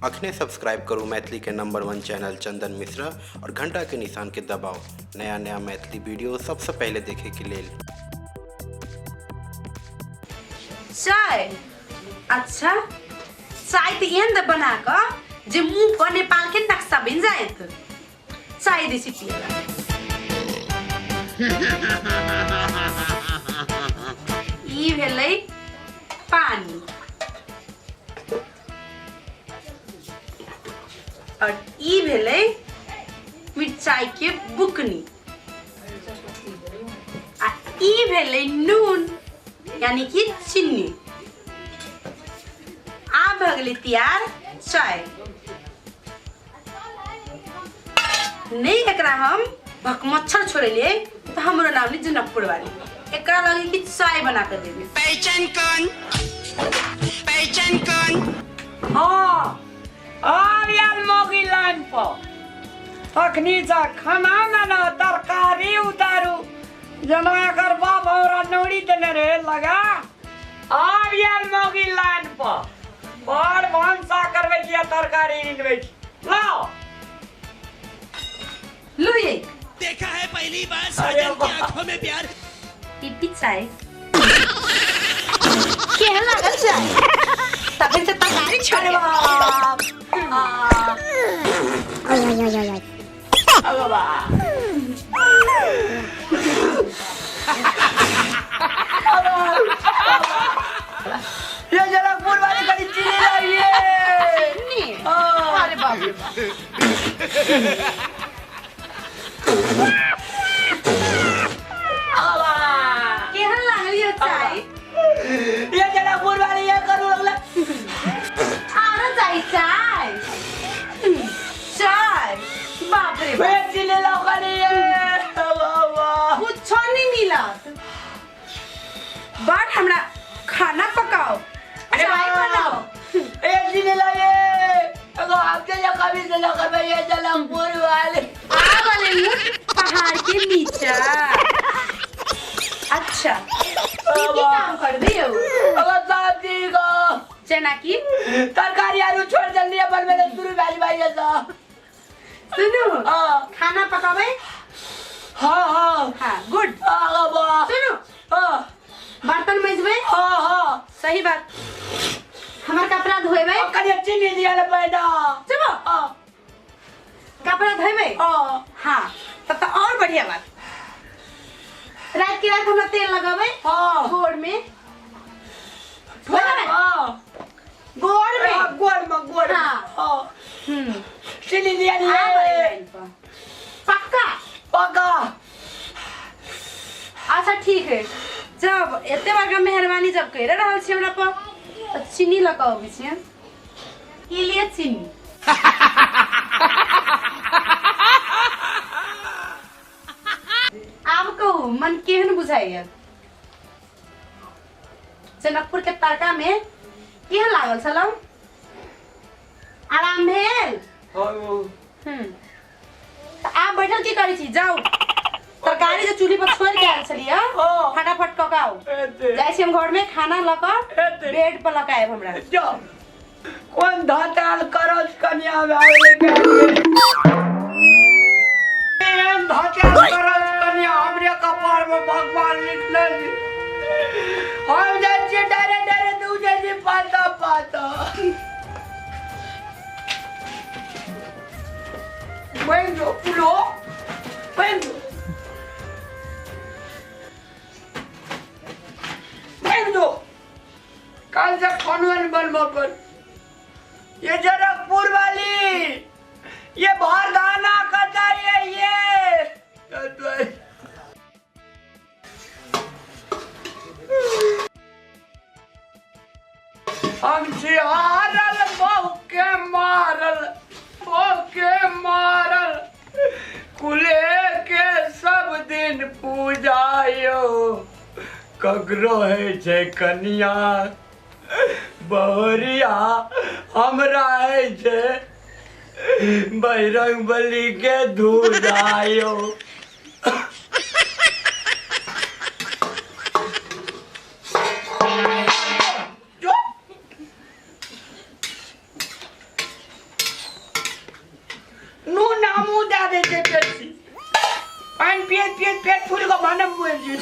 अखने सब्सक्राइब करूँ मैथिली के नंबर 1 चैनल चंदन मिश्रा और घंटा के निशान के दबाओ नया नया मैथिली वीडियो सबसे पहले देखे के लिए। चाय अच्छा चाय तो एहन बना कर जे मुंह पर नेपाल के नक्शा बन जाए चाय रेसिपी ई भेलै पानी और ई भेलै मिर्चाई के बुकनी आ ई भेलै नून यानी कि चीनी। आ भगले तैयार चाय नहीं एकरा हम भकमच्छर छोड़े तो हमरो नाम नहीं जनकपुर वाली एकरा लगे कि चाय बना कर देबे। पहचान कौन हाँ अब यार मोगी लाइन पर अखनी जा खाना ना तरकारी उतारू जना कर बाप और नौड़ी देने रे लगा अब यार मोगी लाइन पर बड़ भंसा करवे किया तरकारी निकवे लाओ लो ये देखा है पहली बार साजन की आंखों में प्यार। पीपी चाय क्या लगा चाय तभी से तरकारी छोड़े ये जनकपुर वाली कड़ी चीनी लाइए। अरे बाप रे केहन लागल ये चाय ये जनकपुर वाली ये करू लगले आरो चाय चाय चाय बाप रे बाप पेट चीनी लौकनी है बाबा कुछ नहीं मिला बाट हमरा खाना पकाओ चाय बनाओ ए चीनी लाइए अगो आपके लिए कभी से लगा भाई ये जनकपुर वाले आ वाले पहाड़ के नीचे अच्छा की काम कर दियो अगो साथी को चना की तरकारी आलू छोड़ जल्दी अपन मेरे शुरू भाई भाई ऐसा सुनो हां खाना पकावे हां हां हां गुड आगा बा सुनो हां बर्तन मजबे हां हां सही बात हमार कपड़ा धोएबे करिए चीनी दिया ले पैदा चलो हां कपड़ा धोएबे हां हां तब तो और बढ़िया बात रात की रात हमरा तेल लगावे हां गोड़ में हां गोड़ में गोड़ हाँ। हां चीनी दिया आ वाले ले लाइन पर पक्का पका अच्छा ठीक है जब एते बड़का मेहरबानी जब कर रहल छी हमरा पर तो चीनी लगाओ बिछे ई लिए चीनी आब कहू मन केहन बुझाइए जनकपुर के तड़का में केहन लागल छलौ आराम भेल तो आप बैठल की करी छी जाओ तरकारी जो चूल्ही पर छोड़ के आयल छलिए फटाफट पकाओ जाय छी हम घर में खाना लकर बेड पर लगाएब हमरा जाओ कौन धाताल करस कन्या आवे के एन धाताल करस कन्या हमरे कपार में भगवान लिखले हम जाय छी डारे तू जाय छी पाता Bueno, pulo. Bueno. Bueno. कल से खनवन बनवा कर ये जनकपुर वाली ये भारदाना करता ये हम सिहारल बहुके मारल कुले के सब दिन पूजायो कगरो है छे कन्या बहुरिया हमरा है छे बजरंग बली के धूजायो ना मुंह दे दे बेसी पानी पिए पिए पेट फूल को माने मुझे